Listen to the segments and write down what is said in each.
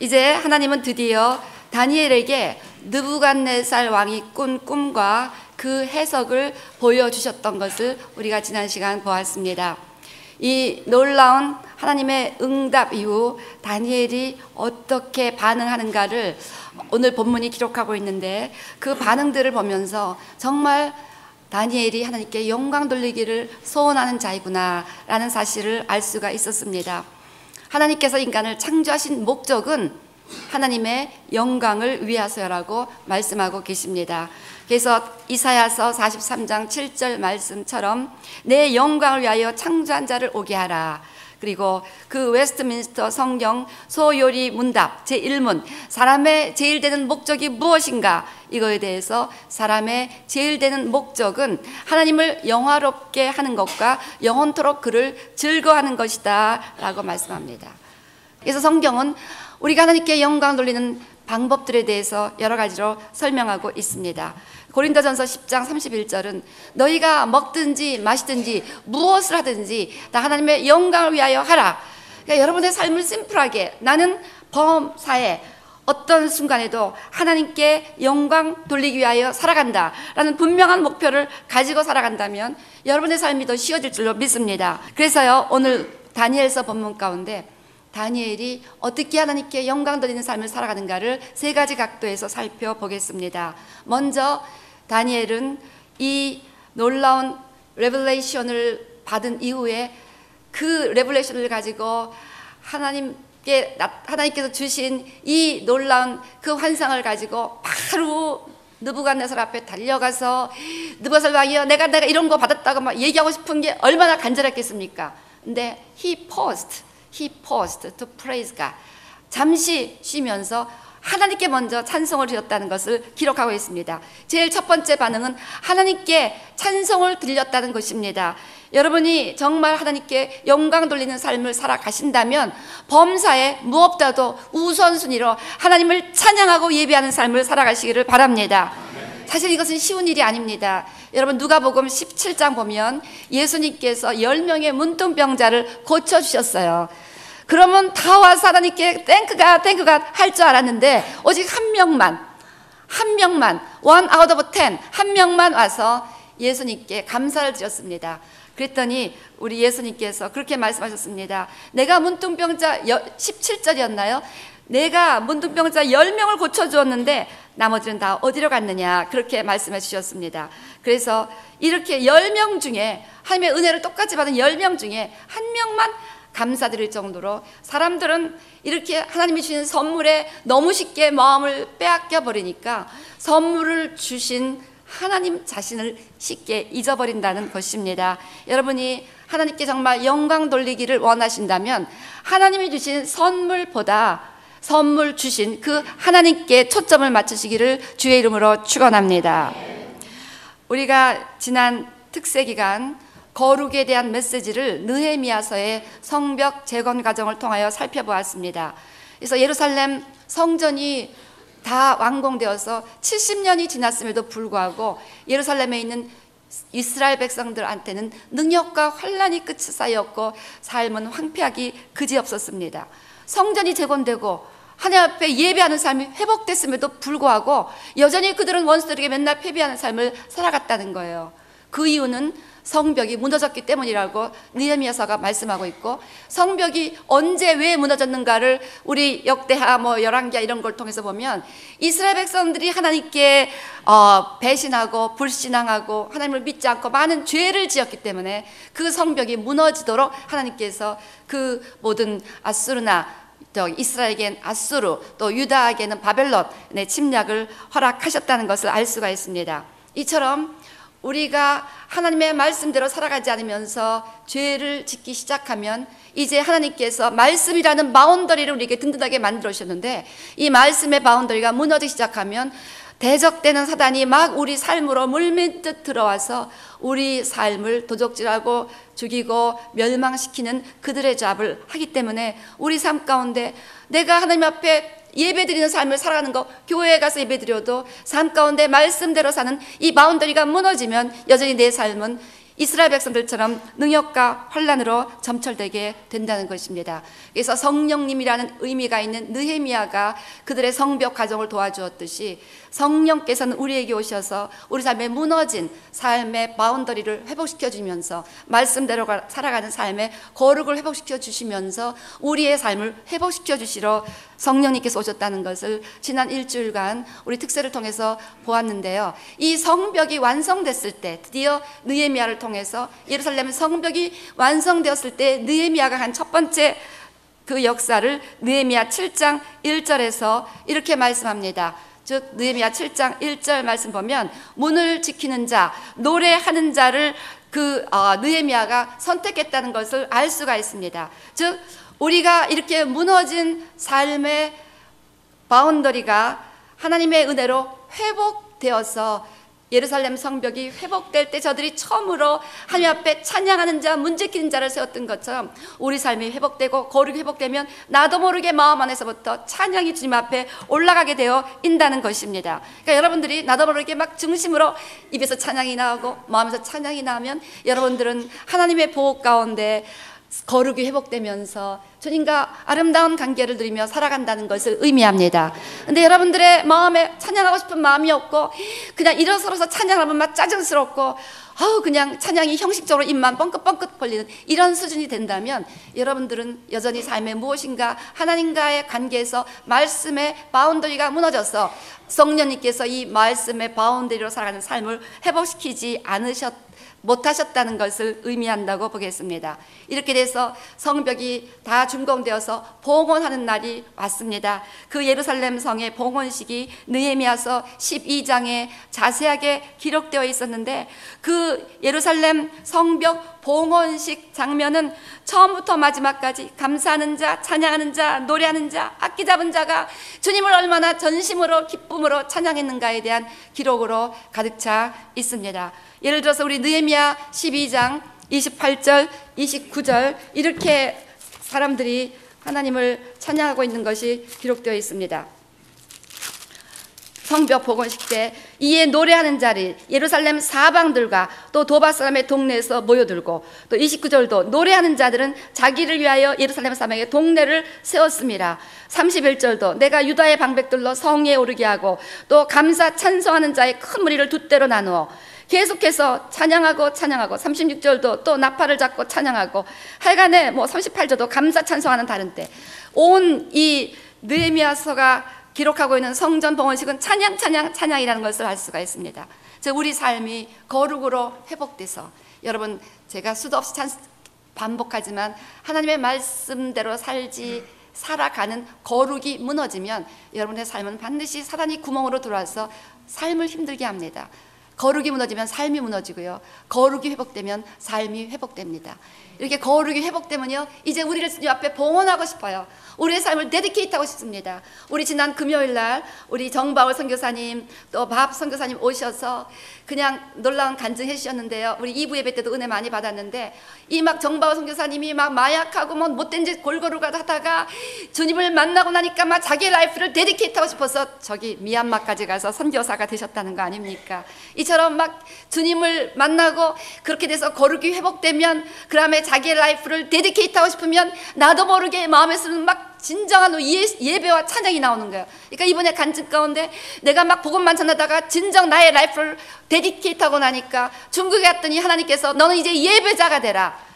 이제 하나님은 드디어 다니엘에게 느부갓네살 왕이 꾼 꿈과 그 해석을 보여주셨던 것을 우리가 지난 시간 보았습니다. 이 놀라운 하나님의 응답 이후 다니엘이 어떻게 반응하는가를 오늘 본문이 기록하고 있는데, 그 반응들을 보면서 정말 다니엘이 하나님께 영광 돌리기를 소원하는 자이구나 라는 사실을 알 수가 있었습니다. 하나님께서 인간을 창조하신 목적은 하나님의 영광을 위하여라고 말씀하고 계십니다. 그래서 이사야서 43장 7절 말씀처럼 내 영광을 위하여 창조한 자를 오게 하라. 그리고 그 웨스트민스터 성경 소요리 문답 제1문 사람의 제일 되는 목적이 무엇인가, 이거에 대해서 사람의 제일 되는 목적은 하나님을 영화롭게 하는 것과 영원토록 그를 즐거워하는 것이다 라고 말씀합니다. 그래서 성경은 우리가 하나님께 영광 돌리는 방법들에 대해서 여러 가지로 설명하고 있습니다. 고린도전서 10장 31절은 너희가 먹든지 마시든지 무엇을 하든지 다 하나님의 영광을 위하여 하라. 그러니까 여러분의 삶을 심플하게, 나는 범사에 어떤 순간에도 하나님께 영광 돌리기 위하여 살아간다 라는 분명한 목표를 가지고 살아간다면 여러분의 삶이 더 쉬워질 줄로 믿습니다. 그래서요, 오늘 다니엘서 본문 가운데 다니엘이 어떻게 하나님께 영광 돌리는 삶을 살아가는가를 세 가지 각도에서 살펴보겠습니다. 먼저 다니엘은 이 놀라운 레벨레이션을 받은 이후에 그 레벨레이션을 가지고 하나님께서 주신 이 놀라운 그 환상을 가지고 바로 느부갓네살 앞에 달려가서 느부갓네살 왕이여 내가 이런 거 받았다고 막 얘기하고 싶은 게 얼마나 간절했겠습니까? 근데 he paused to praise God. 잠시 쉬면서 하나님께 먼저 찬송을 드렸다는 것을 기록하고 있습니다. 제일 첫 번째 반응은 하나님께 찬송을 드렸다는 것입니다. 여러분이 정말 하나님께 영광 돌리는 삶을 살아가신다면 범사에 무엇보다도 우선순위로 하나님을 찬양하고 예배하는 삶을 살아가시기를 바랍니다. 사실 이것은 쉬운 일이 아닙니다. 여러분 누가복음 17장 보면 예수님께서 10명의 문둥병자를 고쳐주셨어요. 그러면 다 와서 하나님께 땡크가 할 줄 알았는데 오직 한 명만 one out of 10 한 명만 와서 예수님께 감사를 드렸습니다. 그랬더니 우리 예수님께서 그렇게 말씀하셨습니다. 내가 문둥병자 17절이었나요? 내가 문둥병자 10명을 고쳐주었는데 나머지는 다 어디로 갔느냐, 그렇게 말씀해 주셨습니다. 그래서 이렇게 10명 중에 하나님의 은혜를 똑같이 받은 10명 중에 한 명만 감사드릴 정도로 사람들은 이렇게 하나님이 주신 선물에 너무 쉽게 마음을 빼앗겨 버리니까 선물을 주신 하나님 자신을 쉽게 잊어버린다는 것입니다. 여러분이 하나님께 정말 영광 돌리기를 원하신다면 하나님이 주신 선물보다 선물 주신 그 하나님께 초점을 맞추시기를 주의 이름으로 축원합니다. 우리가 지난 특세 기간 거룩에 대한 메시지를 느헤미야서의 성벽 재건 과정을 통하여 살펴보았습니다. 그래서 예루살렘 성전이 다 완공되어서 70년이 지났음에도 불구하고 예루살렘에 있는 이스라엘 백성들한테는 능력과 환란이 끝이 쌓였고 삶은 황폐하기 그지없었습니다. 성전이 재건되고 하나님 앞에 예배하는 삶이 회복됐음에도 불구하고 여전히 그들은 원수들에게 맨날 패배하는 삶을 살아갔다는 거예요. 그 이유는 성벽이 무너졌기 때문이라고 느헤미야서가 말씀하고 있고, 성벽이 언제 왜 무너졌는가를 우리 역대하 열왕기하 이런 걸 통해서 보면 이스라엘 백성들이 하나님께 배신하고 불신앙하고 하나님을 믿지 않고 많은 죄를 지었기 때문에 그 성벽이 무너지도록 하나님께서 그 모든 아수르나 또 이스라엘에겐 아수르 또 유다에게는 바벨론의 침략을 허락하셨다는 것을 알 수가 있습니다. 이처럼 우리가 하나님의 말씀대로 살아가지 않으면서 죄를 짓기 시작하면 이제 하나님께서 말씀이라는 바운더리를 우리에게 든든하게 만들어 주셨는데 이 말씀의 바운더리가 무너지기 시작하면 대적되는 사단이 막 우리 삶으로 물밀듯 들어와서 우리 삶을 도적질하고 죽이고 멸망시키는 그들의 잡을 하기 때문에 우리 삶 가운데 내가 하나님 앞에 예배드리는 삶을 살아가는 것, 교회에 가서 예배드려도 삶 가운데 말씀대로 사는 이 바운더리가 무너지면 여전히 내 삶은 이스라엘 백성들처럼 능욕과 환난으로 점철되게 된다는 것입니다. 그래서 성령님이라는 의미가 있는 느헤미야가 그들의 성벽 가정을 도와주었듯이 성령께서는 우리에게 오셔서 우리 삶에 무너진 삶의 바운더리를 회복시켜 주면서 말씀대로 살아가는 삶의 거룩을 회복시켜 주시면서 우리의 삶을 회복시켜 주시러 성령님께서 오셨다는 것을 지난 일주일간 우리 특세를 통해서 보았는데요. 이 성벽이 완성됐을 때, 드디어 느헤미야를 통해서 예루살렘 성벽이 완성되었을 때 느헤미야가 한 첫 번째 그 역사를 느헤미야 7장 1절에서 이렇게 말씀합니다. 즉 느헤미야 7장 1절 말씀 보면 문을 지키는 자, 노래하는 자를 느헤미야가 선택했다는 것을 알 수가 있습니다. 즉 우리가 이렇게 무너진 삶의 바운더리가 하나님의 은혜로 회복되어서 예루살렘 성벽이 회복될 때 저들이 처음으로 하나님 앞에 찬양하는 자, 문 지키는 자를 세웠던 것처럼 우리 삶이 회복되고 거룩이 회복되면 나도 모르게 마음 안에서부터 찬양이 주님 앞에 올라가게 되어 있다는 것입니다. 그러니까 여러분들이 나도 모르게 막 중심으로 입에서 찬양이 나오고 마음에서 찬양이 나오면 여러분들은 하나님의 보호 가운데 거룩이 회복되면서 주님과 아름다운 관계를 누리며 살아간다는 것을 의미합니다. 근데 여러분들의 마음에 찬양하고 싶은 마음이 없고 그냥 일어서서 찬양하면 막 짜증스럽고 그냥 찬양이 형식적으로 입만 뻥긋뻥긋 벌리는 이런 수준이 된다면 여러분들은 여전히 삶에 무엇인가 하나님과의 관계에서 말씀의 바운더리가 무너져서 성령님께서 이 말씀의 바운더리로 살아가는 삶을 회복시키지 못하셨다는 것을 의미한다고 보겠습니다. 이렇게 돼서 성벽이 다 준공되어서 봉헌하는 날이 왔습니다. 그 예루살렘 성의 봉헌식이 느헤미야서 12장에 자세하게 기록되어 있었는데 그 예루살렘 성벽 봉헌식 장면은 처음부터 마지막까지 감사하는 자, 찬양하는 자, 노래하는 자, 악기 잡은 자가 주님을 얼마나 전심으로 기쁨으로 찬양했는가에 대한 기록으로 가득 차 있습니다. 예를 들어서 우리 느헤미야 12장 28절, 29절 이렇게 사람들이 하나님을 찬양하고 있는 것이 기록되어 있습니다. 성벽 복원식 때 이에 노래하는 자를 예루살렘 사방들과 또 도바 사람의 동네에서 모여들고 또 29절도 노래하는 자들은 자기를 위하여 예루살렘 사방에 동네를 세웠습니다. 31절도 내가 유다의 방백들로 성에 오르게 하고 또 감사 찬송하는 자의 큰 무리를 두 때로 나누어 계속해서 찬양하고 36절도 또 나팔을 잡고 찬양하고 하여간에 38절도 감사 찬송하는 다른 때 온 이 느헤미야서가 기록하고 있는 성전 봉헌식은 찬양이라는 것을 알 수가 있습니다. 즉 우리 삶이 거룩으로 회복돼서 여러분 제가 수도 없이 반복하지만 하나님의 말씀대로 살아가는 거룩이 무너지면 여러분의 삶은 반드시 사단이 구멍으로 들어와서 삶을 힘들게 합니다. 거룩이 무너지면 삶이 무너지고요. 거룩이 회복되면 삶이 회복됩니다. 이렇게 거룩이 회복되면요, 이제 우리를 주님 앞에 봉헌하고 싶어요. 우리의 삶을 데디케이트하고 싶습니다. 우리 지난 금요일 날 우리 정바울 선교사님 또 밥 선교사님 오셔서 그냥 놀라운 간증해 주셨는데요. 우리 2부 예배 때도 은혜 많이 받았는데 이 막 정바울 선교사님이 막 마약하고 뭐 못된 짓 골고루 하다가 주님을 만나고 나니까 막 자기의 라이프를 데디케이트하고 싶어서 저기 미얀마까지 가서 선교사가 되셨다는 거 아닙니까? 이처럼 막 주님을 만나고 그렇게 돼서 거룩이 회복되면 그 다음에 자기의 라이프를 데디케이트하고 싶으면 나도 모르게 마음에서는 막 진정한 예배와 찬양이 나오는 거예요. 그러니까 이번에 간증 가운데 내가 막 복음만 전하다가 진정 나의 라이프를 데디케이트하고 나니까 중국에 갔더니 하나님께서 너는 이제 예배자가 되라,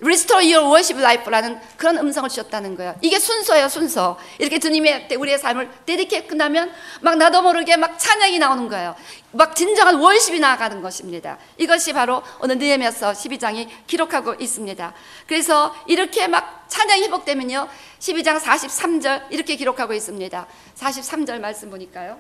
Restore your worship life라는 그런 음성을 주셨다는 거예요. 이게 순서예요, 순서. 이렇게 주님의 우리의 삶을 데디케이트 끝나면 막 나도 모르게 막 찬양이 나오는 거예요. 막 진정한 월십이 나아가는 것입니다. 이것이 바로 오늘 느헤미야서 12장이 기록하고 있습니다. 그래서 이렇게 막 찬양이 회복되면요 12장 43절 이렇게 기록하고 있습니다. 43절 말씀 보니까요,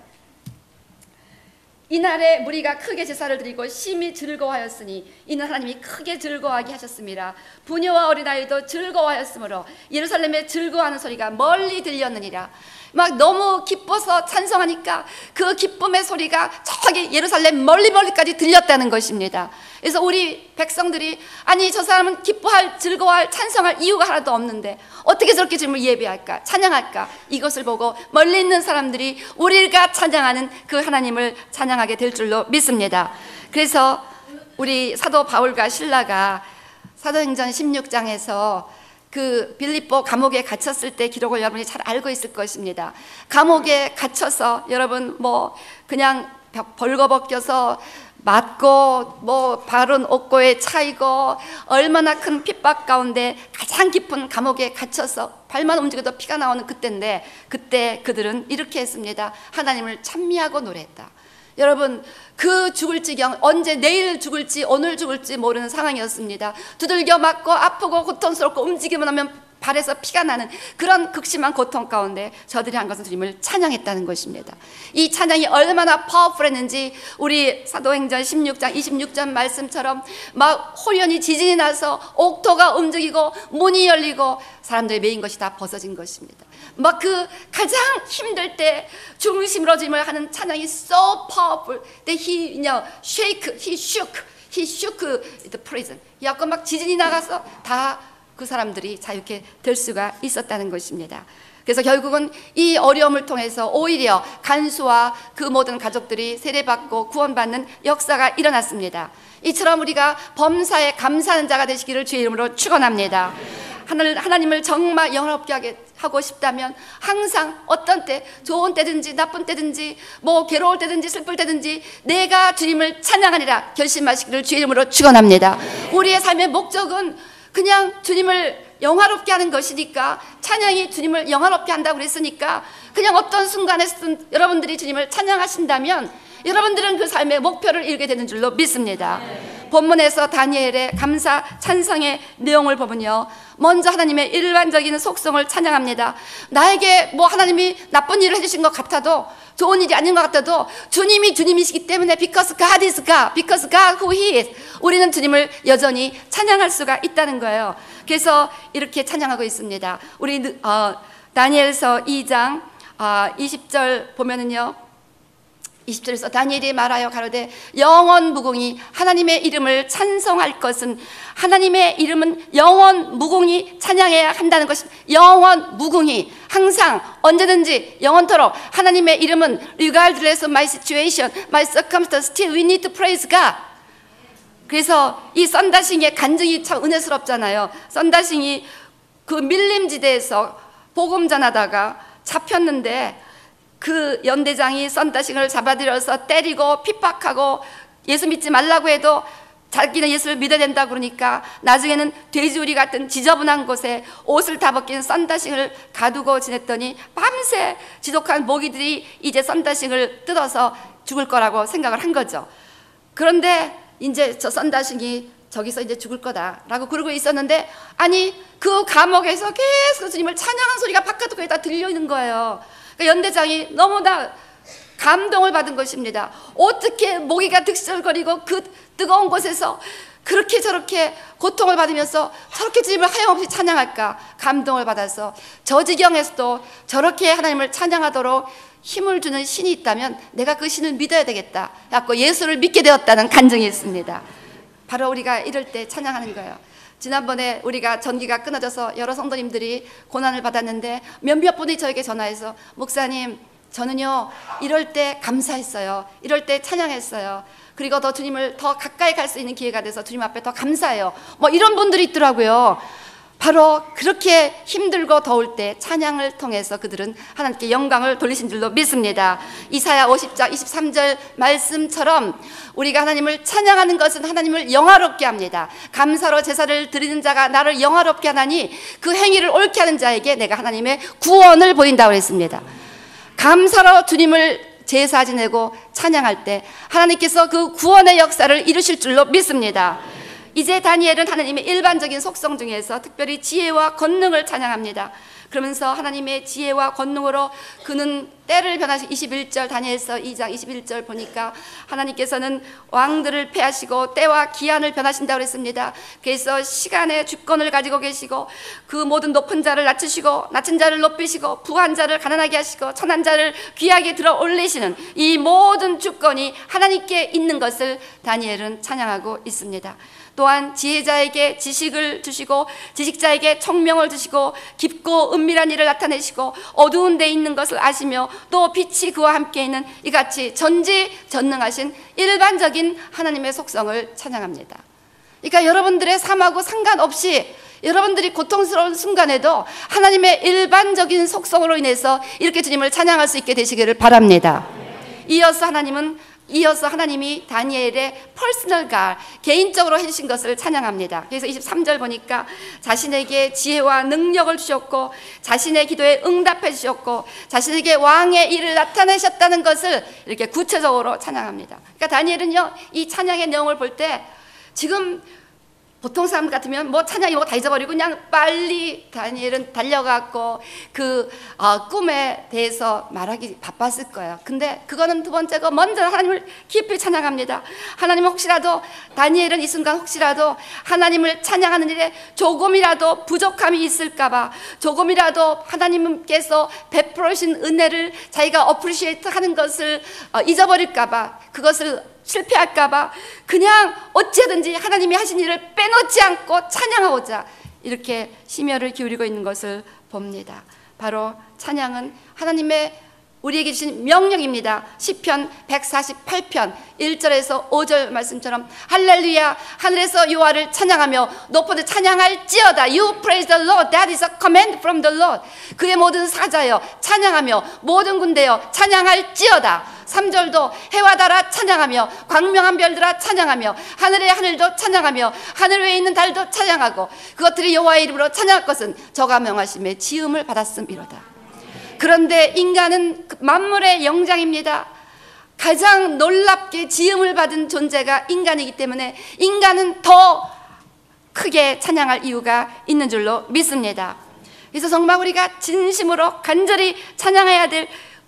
이날에 무리가 크게 제사를 드리고 심히 즐거워하였으니 이는 하나님이 크게 즐거워하게 하셨습니다. 부녀와 어린아이도 즐거워하였으므로 예루살렘에 즐거워하는 소리가 멀리 들렸느니라. 막 너무 기뻐서 찬송하니까 그 기쁨의 소리가 저기 예루살렘 멀리까지 들렸다는 것입니다. 그래서 우리 백성들이 아니 저 사람은 기뻐할, 즐거워할, 찬송할 이유가 하나도 없는데 어떻게 저렇게 주님을 예배할까, 찬양할까? 이것을 보고 멀리 있는 사람들이 우리가 찬양하는 그 하나님을 찬양하게 될 줄로 믿습니다. 그래서 우리 사도 바울과 실라가 사도행전 16장에서 그 빌립보 감옥에 갇혔을 때 기록을 여러분이 잘 알고 있을 것입니다. 감옥에 갇혀서 여러분 뭐 그냥 벌거벗겨서 맞고 뭐 발은 옥고에 차이고 얼마나 큰 핍박 가운데 가장 깊은 감옥에 갇혀서 발만 움직여도 피가 나오는 그때인데, 그때 그들은 이렇게 했습니다. 하나님을 찬미하고 노래했다. 여러분, 그 죽을 지경, 언제 내일 죽을지 오늘 죽을지 모르는 상황이었습니다. 두들겨 맞고 아프고 고통스럽고 움직이면 하면 발에서 피가 나는 그런 극심한 고통 가운데 저들이 한 것은 주님을 찬양했다는 것입니다. 이 찬양이 얼마나 파워풀했는지 우리 사도행전 16장 26절 말씀처럼 막 호련히 지진이 나서 옥토가 움직이고 문이 열리고 사람들이 메인 것이 다 벗어진 것입니다. 막 그 가장 힘들 때 중심으로 주님을 하는 찬양이 so powerful that he shook the prison. 약간 막 지진이 나가서 다 그 사람들이 자유케 될 수가 있었다는 것입니다. 그래서 결국은 이 어려움을 통해서 오히려 간수와 그 모든 가족들이 세례받고 구원받는 역사가 일어났습니다. 이처럼 우리가 범사에 감사하는 자가 되시기를 주의 이름으로 축원합니다. 하나님을 정말 영화롭게 하고 싶다면 항상 어떤 때, 좋은 때든지 나쁜 때든지 뭐 괴로울 때든지 슬플 때든지 내가 주님을 찬양하리라 결심하시기를 주의 이름으로 축원합니다. 우리의 삶의 목적은 그냥 주님을 영화롭게 하는 것이니까, 찬양이 주님을 영화롭게 한다고 그랬으니까 그냥 어떤 순간에서든 여러분들이 주님을 찬양하신다면 여러분들은 그 삶의 목표를 이루게 되는 줄로 믿습니다. 본문에서 다니엘의 감사 찬성의 내용을 보면요, 먼저 하나님의 일반적인 속성을 찬양합니다. 나에게 뭐 하나님이 나쁜 일을 해주신 것 같아도, 좋은 일이 아닌 것 같아도 주님이 주님이시기 때문에 because God is God, because God who He is, 우리는 주님을 여전히 찬양할 수가 있다는 거예요. 그래서 이렇게 찬양하고 있습니다. 우리 다니엘서 2장 20절 보면은요, 20절에서 다니엘이 말하여 가로되 영원 무궁히 하나님의 이름을 찬송할 것은, 하나님의 이름은 영원 무궁히 찬양해야 한다는 것입니다. 영원 무궁히, 항상 언제든지 영원토록 하나님의 이름은 regardless of my situation, my circumstance, still we need to praise God. 그래서 이 썬다싱의 간증이 참 은혜스럽잖아요. 썬다싱이 그 밀림지대에서 복음 전하다가 잡혔는데 그 연대장이 썬다싱을 잡아들여서 때리고 핍박하고 예수 믿지 말라고 해도 자기는 예수를 믿어야 된다 그러니까 나중에는 돼지우리 같은 지저분한 곳에 옷을 다 벗긴 썬다싱을 가두고 지냈더니 밤새 지독한 모기들이 이제 썬다싱을 뜯어서 죽을 거라고 생각을 한 거죠. 그런데 이제 저 썬다싱이 저기서 이제 죽을 거다라고 그러고 있었는데, 아니 그 감옥에서 계속 주님을 찬양하는 소리가 바깥으로 다 들려있는 거예요. 연대장이 너무나 감동을 받은 것입니다. 어떻게 모기가 득실거리고 그 뜨거운 곳에서 그렇게 저렇게 고통을 받으면서 저렇게 주님을 하염없이 찬양할까, 감동을 받아서 저 지경에서도 저렇게 하나님을 찬양하도록 힘을 주는 신이 있다면 내가 그 신을 믿어야 되겠다 하고 예수를 믿게 되었다는 간증이 있습니다. 바로 우리가 이럴 때 찬양하는 거예요. 지난번에 우리가 전기가 끊어져서 여러 성도님들이 고난을 받았는데 몇몇 분이 저에게 전화해서, 목사님 저는요 이럴 때 감사했어요, 이럴 때 찬양했어요, 그리고 더 주님을 더 가까이 갈 수 있는 기회가 돼서 주님 앞에 더 감사해요, 뭐 이런 분들이 있더라고요. 바로 그렇게 힘들고 더울 때 찬양을 통해서 그들은 하나님께 영광을 돌리신 줄로 믿습니다. 이사야 50장 23절 말씀처럼 우리가 하나님을 찬양하는 것은 하나님을 영화롭게 합니다. 감사로 제사를 드리는 자가 나를 영화롭게 하나니 그 행위를 옳게 하는 자에게 내가 하나님의 구원을 보인다고 했습니다. 감사로 주님을 제사 지내고 찬양할 때 하나님께서 그 구원의 역사를 이루실 줄로 믿습니다. 이제 다니엘은 하나님의 일반적인 속성 중에서 특별히 지혜와 권능을 찬양합니다. 그러면서 하나님의 지혜와 권능으로 그는 때를 변하시, 21절 다니엘서 2장 21절 보니까 하나님께서는 왕들을 패하시고 때와 기한을 변하신다고 그랬습니다. 그래서 시간의 주권을 가지고 계시고 그 모든 높은 자를 낮추시고 낮은 자를 높이시고 부한 자를 가난하게 하시고 천한 자를 귀하게 들어 올리시는 이 모든 주권이 하나님께 있는 것을 다니엘은 찬양하고 있습니다. 또한 지혜자에게 지식을 주시고 지식자에게 총명을 주시고 깊고 은밀한 일을 나타내시고 어두운 데 있는 것을 아시며 또 빛이 그와 함께 있는 이같이 전지전능하신 일반적인 하나님의 속성을 찬양합니다. 그러니까 여러분들의 삶하고 상관없이 여러분들이 고통스러운 순간에도 하나님의 일반적인 속성으로 인해서 이렇게 주님을 찬양할 수 있게 되시기를 바랍니다. 이어서 하나님이 다니엘의 퍼스널 갈, 개인적으로 해주신 것을 찬양합니다. 그래서 23절 보니까 자신에게 지혜와 능력을 주셨고 자신의 기도에 응답해 주셨고 자신에게 왕의 일을 나타내셨다는 것을 이렇게 구체적으로 찬양합니다. 그러니까 다니엘은요, 이 찬양의 내용을 볼 때 지금 보통 사람 같으면 뭐 찬양 이런 거 다 잊어버리고 그냥 빨리 다니엘은 달려갔고 그 꿈에 대해서 말하기 바빴을 거예요. 근데 그거는 두 번째고 먼저 하나님을 깊이 찬양합니다. 하나님은 혹시라도 다니엘은 이 순간 혹시라도 하나님을 찬양하는 일에 조금이라도 부족함이 있을까봐 조금이라도 하나님께서 베풀으신 은혜를 자기가 어프리시에이트 하는 것을 잊어버릴까봐 그것을 실패할까봐 그냥 어찌하든지 하나님이 하신 일을 빼놓지 않고 찬양하고자 이렇게 심혈을 기울이고 있는 것을 봅니다. 바로 찬양은 하나님의 우리에게 주신 명령입니다. 시편 148편 1절에서 5절 말씀처럼 할렐루야 하늘에서 여호와를 찬양하며 높은 찬양할지어다. You praise the Lord. That is a command from the Lord. 그의 모든 사자여 찬양하며 모든 군대여 찬양할지어다. 3절도 해와 달아 찬양하며 광명한 별들아 찬양하며 하늘의 하늘도 찬양하며 하늘 위에 있는 달도 찬양하고 그것들이 여호와의 이름으로 찬양할 것은 저가 명하심에 지음을 받았음이로다. 그런데 인간은 만물의 영장입니다. 가장 놀랍게 지음을 받은 존재가 인간이기 때문에 인간은 더 크게 찬양할 이유가 있는 줄로 믿습니다. 그래서 정말 우리가 진심으로 간절히 찬양해야 될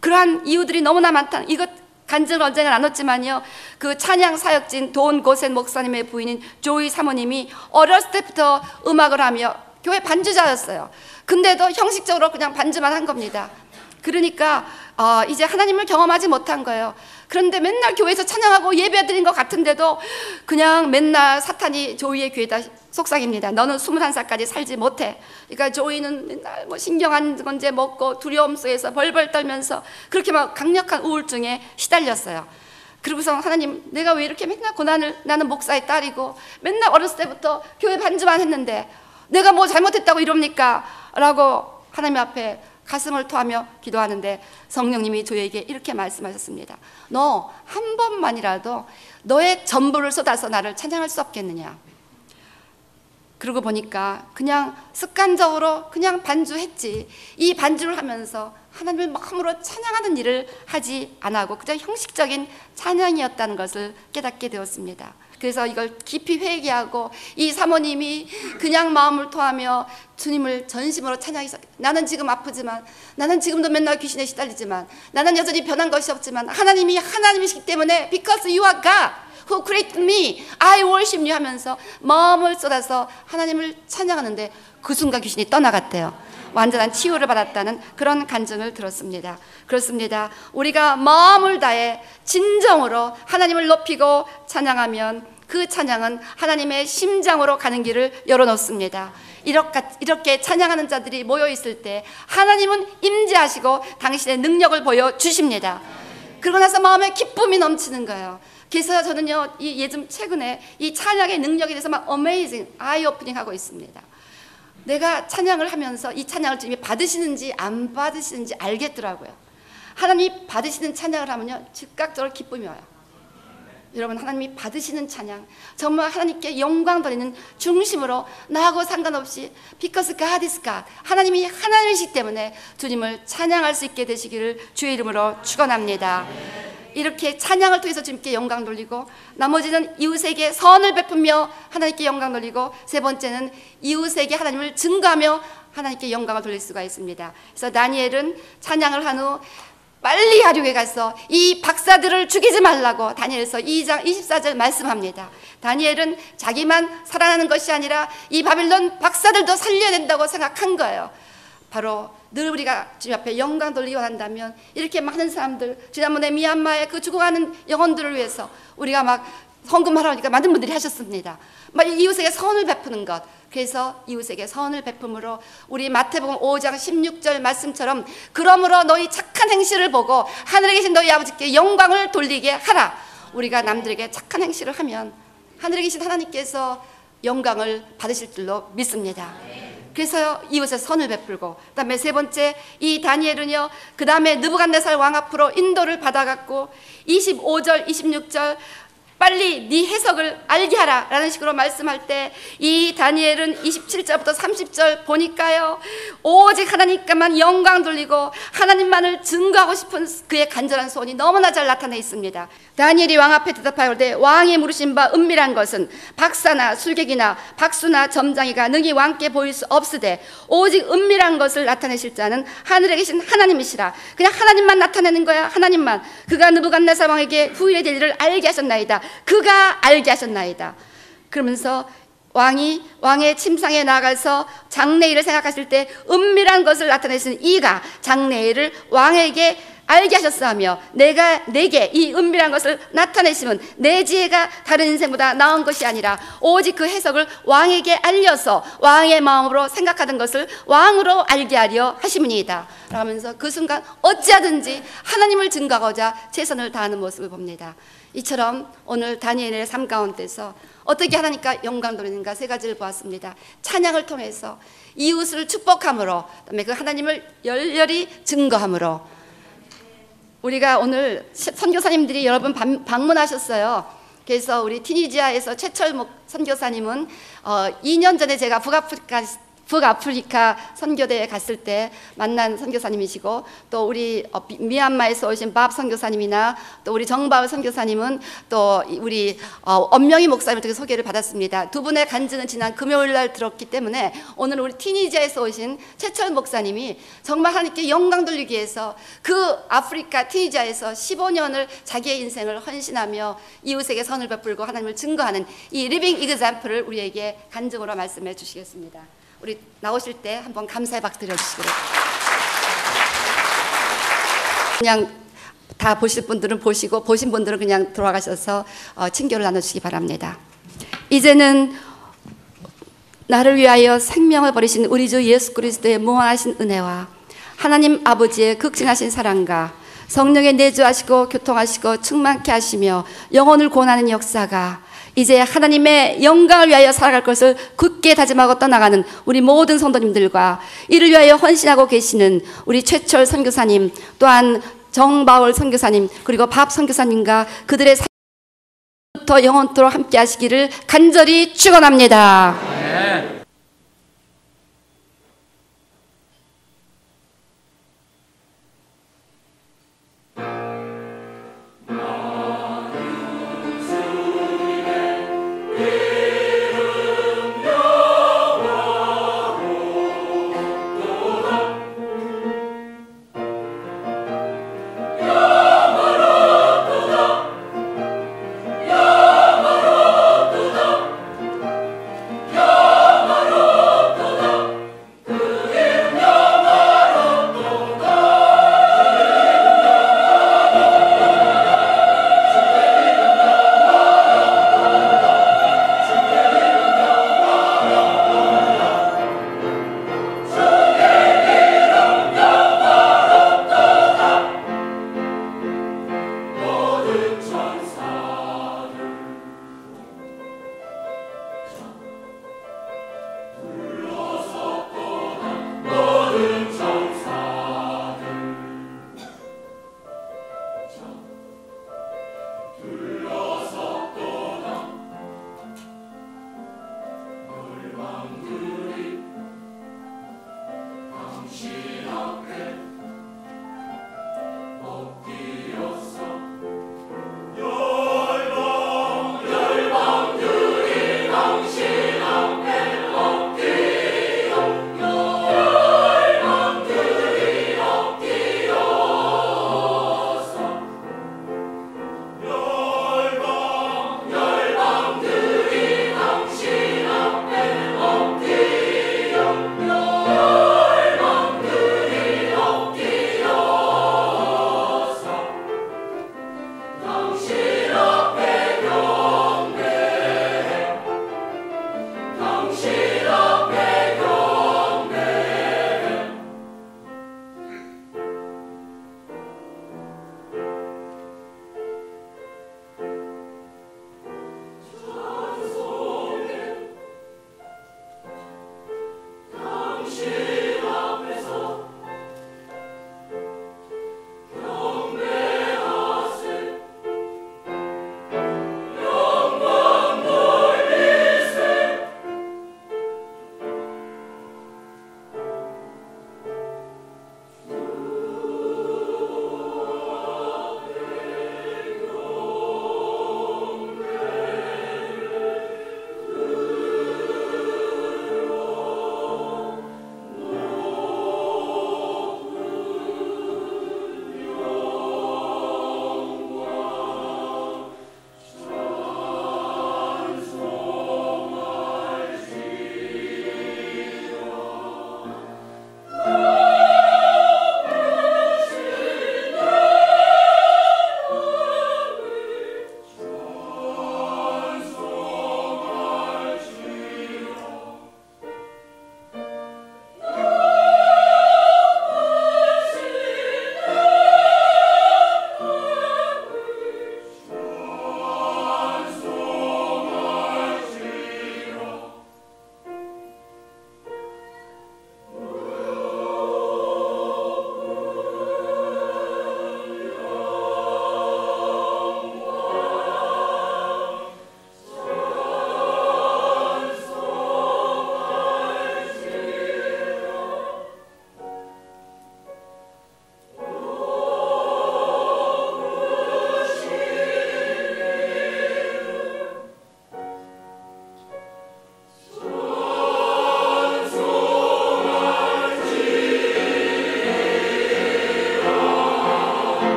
그러한 이유들이 너무나 많다. 이것 간증을 언젠가 나눴지만요, 그 찬양 사역진 돈 고센 목사님의 부인인 조이 사모님이 어렸을 때부터 음악을 하며 교회 반주자였어요. 근데도 형식적으로 그냥 반주만 한 겁니다. 그러니까 이제 하나님을 경험하지 못한 거예요. 그런데 맨날 교회에서 찬양하고 예배드린 것 같은데도 그냥 맨날 사탄이 조이의 귀에다 속삭입니다. 너는 21살까지 살지 못해. 그러니까 조이는 맨날 뭐 신경한 건제 먹고 두려움 속에서 벌벌 떨면서 그렇게 막 강력한 우울증에 시달렸어요. 그러고서 하나님, 내가 왜 이렇게 맨날 고난을, 나는 목사의 딸이고 맨날 어렸을 때부터 교회 반주만 했는데 내가 뭐 잘못했다고 이럽니까? 라고 하나님 앞에 가슴을 토하며 기도하는데 성령님이 저에게 이렇게 말씀하셨습니다. 너 한 번만이라도 너의 전부를 쏟아서 나를 찬양할 수 없겠느냐? 그러고 보니까 그냥 습관적으로 그냥 반주했지. 이 반주를 하면서 하나님을 마음으로 찬양하는 일을 하지 않았고 그저 형식적인 찬양이었다는 것을 깨닫게 되었습니다. 그래서 이걸 깊이 회개하고 이 사모님이 그냥 마음을 토하며 주님을 전심으로 찬양해서 나는 지금 아프지만 나는 지금도 맨날 귀신에 시달리지만 나는 여전히 변한 것이 없지만 하나님이 하나님이시기 때문에 Because you are God who created me, I worship you 하면서 마음을 쏟아서 하나님을 찬양하는데 그 순간 귀신이 떠나갔대요. 완전한 치유를 받았다는 그런 간증을 들었습니다. 그렇습니다. 우리가 마음을 다해 진정으로 하나님을 높이고 찬양하면 그 찬양은 하나님의 심장으로 가는 길을 열어놓습니다. 이렇게 찬양하는 자들이 모여있을 때 하나님은 임재하시고 당신의 능력을 보여주십니다. 그러고 나서 마음에 기쁨이 넘치는 거예요. 그래서 저는요, 요즘 최근에 이 찬양의 능력에 대해서 막 어메이징, 아이 오프닝 하고 있습니다. 내가 찬양을 하면서 이 찬양을 주님이 받으시는지 안 받으시는지 알겠더라고요. 하나님이 받으시는 찬양을 하면요, 즉각적으로 기쁨이 와요. 여러분, 하나님이 받으시는 찬양, 정말 하나님께 영광 돌리는 중심으로 나하고 상관없이 Because God is God, 하나님이 하나님이시기 때문에 주님을 찬양할 수 있게 되시기를 주의 이름으로 축원합니다. 이렇게 찬양을 통해서 주님께 영광 돌리고 나머지는 이웃에게 선을 베풀며 하나님께 영광 돌리고 세 번째는 이웃에게 하나님을 증거하며 하나님께 영광을 돌릴 수가 있습니다. 그래서 다니엘은 찬양을 한 후 빨리 하류에 가서 이 박사들을 죽이지 말라고 다니엘서 2장 24절 말씀합니다. 다니엘은 자기만 살아나는 것이 아니라 이 바빌론 박사들도 살려야 된다고 생각한 거예요. 바로 늘 우리가 주님 앞에 영광 돌리기 원한다면 이렇게 많은 사람들, 지난번에 미얀마의 그 죽어가는 영혼들을 위해서 우리가 막 헌금하라니까 많은 분들이 하셨습니다. 이웃에게 선을 베푸는 것. 그래서 이웃에게 선을 베품으로 우리 마태복음 5장 16절 말씀처럼 그러므로 너희 착한 행실을 보고 하늘에 계신 너희 아버지께 영광을 돌리게 하라. 우리가 남들에게 착한 행실을 하면 하늘에 계신 하나님께서 영광을 받으실 줄로 믿습니다. 그래서 이웃의 선을 베풀고, 그 다음에 세 번째, 이 다니엘은요, 그 다음에 느부갓네살 왕 앞으로 인도를 받아갔고 25절 26절 빨리 네 해석을 알게 하라 라는 식으로 말씀할 때 이 다니엘은 27절부터 30절 보니까요, 오직 하나님께만 영광 돌리고 하나님만을 증거하고 싶은 그의 간절한 소원이 너무나 잘 나타나 있습니다. 다니엘이 왕 앞에 대답하되 왕이 물으신 바 은밀한 것은 박사나 술객이나 박수나 점장이가 능히 왕께 보일 수 없으되 오직 은밀한 것을 나타내실 자는 하늘에 계신 하나님이시라. 그냥 하나님만 나타내는 거야. 하나님만. 그가 느부갓네살 왕에게 후일에 될 일을 알게 하셨나이다. 그가 알게 하셨나이다. 그러면서 왕의 침상에 나가서 장래일을 생각하실 때 은밀한 것을 나타내신 이가 장래일을 왕에게 알게 하셨사하며 내게 이 은밀한 것을 나타내시면 내 지혜가 다른 인생보다 나은 것이 아니라 오직 그 해석을 왕에게 알려서 왕의 마음으로 생각하던 것을 왕으로 알게 하려 하심이니이다 하면서 그 순간 어찌하든지 하나님을 증거하고자 최선을 다하는 모습을 봅니다. 이처럼 오늘 다니엘의 삶 가운데서 어떻게 하나님과 영광 돌리는가 세 가지를 보았습니다. 찬양을 통해서 이웃을 축복함으로, 그다음에 그 하나님을 열렬히 증거함으로. 우리가 오늘 선교사님들이 여러분 방문하셨어요. 그래서 우리 티니지아에서 최철목 선교사님은 2년 전에 제가 북아프리카 선교대에 갔을 때 만난 선교사님이시고, 또 우리 미얀마에서 오신 밥 선교사님이나 또 우리 정바울 선교사님은 또 우리 엄명희 목사님을 통해 소개를 받았습니다. 두 분의 간증은 지난 금요일 날 들었기 때문에 오늘 우리 티니지아에서 오신 최철 목사님이 정말 하나님께 영광 돌리기 위해서 그 아프리카 티니지아에서 15년을 자기의 인생을 헌신하며 이웃에게 선을 베풀고 하나님을 증거하는 이 리빙 이그젬플을 우리에게 간증으로 말씀해 주시겠습니다. 우리 나오실 때 한번 감사의 박수 드려주시기를. 그냥 다 보실 분들은 보시고 보신 분들은 그냥 돌아가셔서 친교를 나눠주시기 바랍니다. 이제는 나를 위하여 생명을 버리신 우리 주 예수 그리스도의 무한하신 은혜와 하나님 아버지의 극진하신 사랑과 성령의 내주하시고 교통하시고 충만케 하시며 영혼을 구원하는 역사가 이제 하나님의 영광을 위하여 살아갈 것을 굳게 다짐하고 떠나가는 우리 모든 성도님들과 이를 위하여 헌신하고 계시는 우리 최철 선교사님, 또한 정바울 선교사님, 그리고 밥 선교사님과 그들의 삶부터 영원토록 함께 하시기를 간절히 축원합니다.